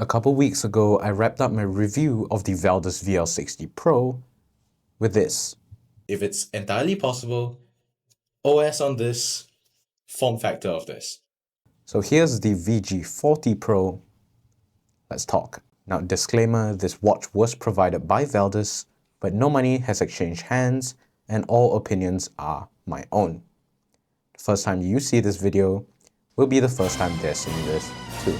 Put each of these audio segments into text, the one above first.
A couple weeks ago, I wrapped up my review of the Valdus VG40 Pro with this. If it's entirely possible, OS on this, form factor of this. So here's the VG40 Pro. Let's talk. Now, disclaimer, this watch was provided by Valdus, but no money has exchanged hands and all opinions are my own. The first time you see this video will be the first time they're seeing this too.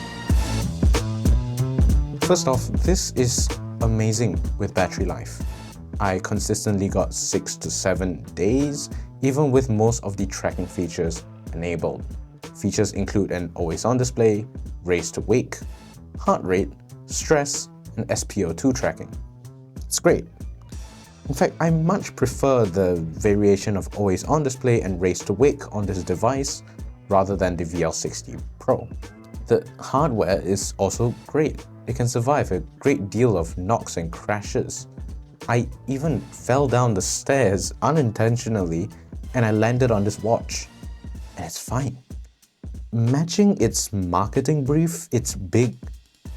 First off, this is amazing with battery life. I consistently got 6 to 7 days, even with most of the tracking features enabled. Features include an always-on display, raise to wake, heart rate, stress, and SpO2 tracking. It's great. In fact, I much prefer the variation of always-on display and raise to wake on this device rather than the VG40 Pro. The hardware is also great. It can survive a great deal of knocks and crashes. I even fell down the stairs unintentionally and I landed on this watch, and it's fine. Matching its marketing brief, it's big,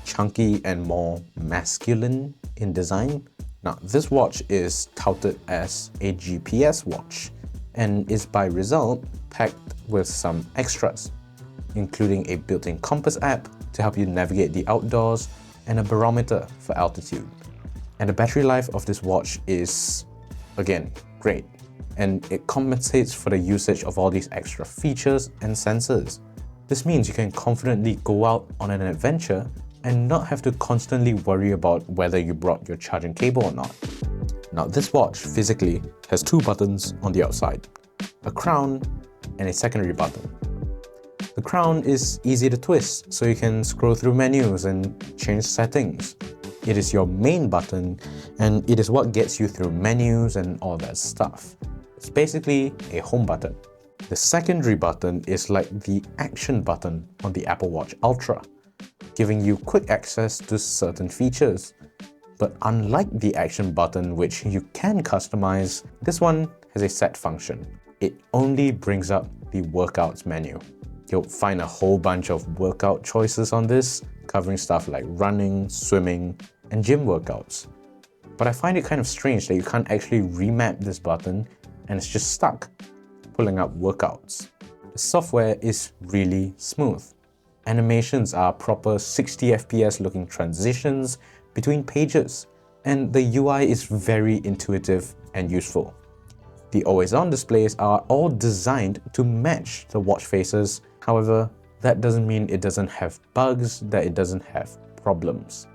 chunky, and more masculine in design. Now, this watch is touted as a GPS watch and is by result packed with some extras, including a built-in compass app to help you navigate the outdoors and a barometer for altitude. And the battery life of this watch is, again, great. And it compensates for the usage of all these extra features and sensors. This means you can confidently go out on an adventure and not have to constantly worry about whether you brought your charging cable or not. Now, this watch physically has 2 buttons on the outside, a crown and a secondary button. The crown is easy to twist, so you can scroll through menus and change settings. It is your main button, and it is what gets you through menus and all that stuff. It's basically a home button. The secondary button is like the action button on the Apple Watch Ultra, giving you quick access to certain features. But unlike the action button, which you can customize, this one has a set function. It only brings up the workouts menu. You'll find a whole bunch of workout choices on this, covering stuff like running, swimming, and gym workouts. But I find it kind of strange that you can't actually remap this button and it's just stuck, pulling up workouts. The software is really smooth. Animations are proper 60 FPS looking transitions between pages, and the UI is very intuitive and useful. The always-on displays are all designed to match the watch faces. However, that doesn't mean it doesn't have bugs, that it doesn't have problems.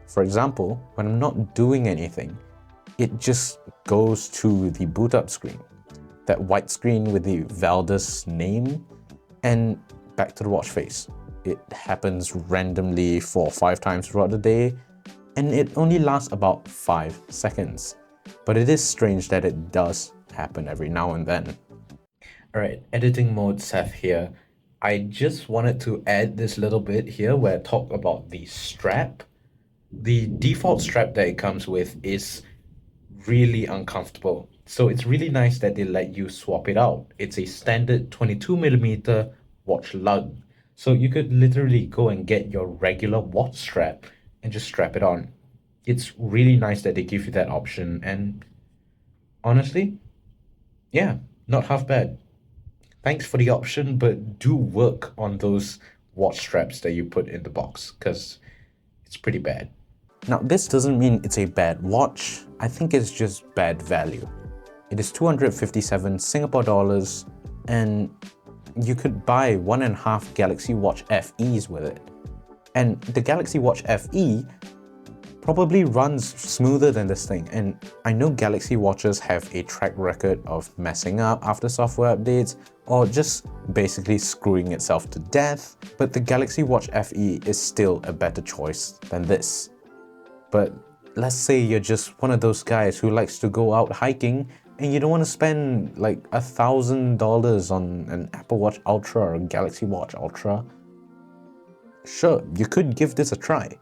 For example, when I'm not doing anything, it just goes to the boot up screen, that white screen with the Valdus name, and back to the watch face. It happens randomly 4 or 5 times throughout the day, and it only lasts about 5 seconds. But it is strange that it does happen every now and then. Alright, editing mode Seth here. I just wanted to add this little bit here where I talk about the strap. The default strap that it comes with is really uncomfortable. So it's really nice that they let you swap it out. It's a standard 22mm watch lug. So you could literally go and get your regular watch strap and just strap it on. It's really nice that they give you that option, and honestly, yeah, not half bad. Thanks for the option, but do work on those watch straps that you put in the box, because it's pretty bad. Now, this doesn't mean it's a bad watch. I think it's just bad value. It is 257 Singapore dollars, and you could buy 1.5 Galaxy Watch FEs with it. And the Galaxy Watch FE probably runs smoother than this thing. And I know Galaxy Watches have a track record of messing up after software updates or just basically screwing itself to death, but the Galaxy Watch FE is still a better choice than this. But let's say you're just one of those guys who likes to go out hiking and you don't want to spend like $1,000 on an Apple Watch Ultra or a Galaxy Watch Ultra. Sure, you could give this a try.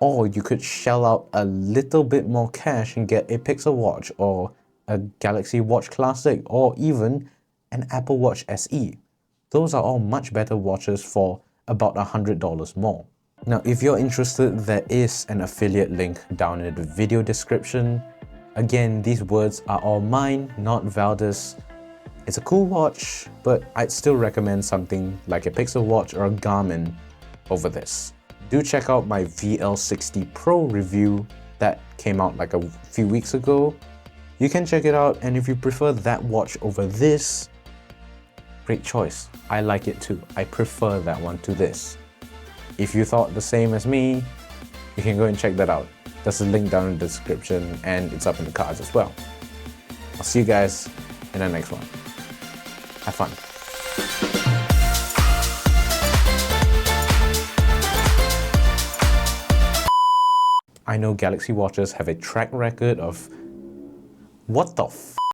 Or you could shell out a little bit more cash and get a Pixel Watch or a Galaxy Watch Classic or even an Apple Watch SE. Those are all much better watches for about $100 more. Now, if you're interested, there is an affiliate link down in the video description. Again, these words are all mine, not Valdus. It's a cool watch, but I'd still recommend something like a Pixel watch or a Garmin over this. Do check out my VL60 Pro review that came out like a few weeks ago. You can check it out, and if you prefer that watch over this, great choice. I like it too. I prefer that one to this. If you thought the same as me, you can go and check that out. There's a link down in the description and it's up in the cards as well. I'll see you guys in the next one. Have fun. I know Galaxy watches have a track record of what the f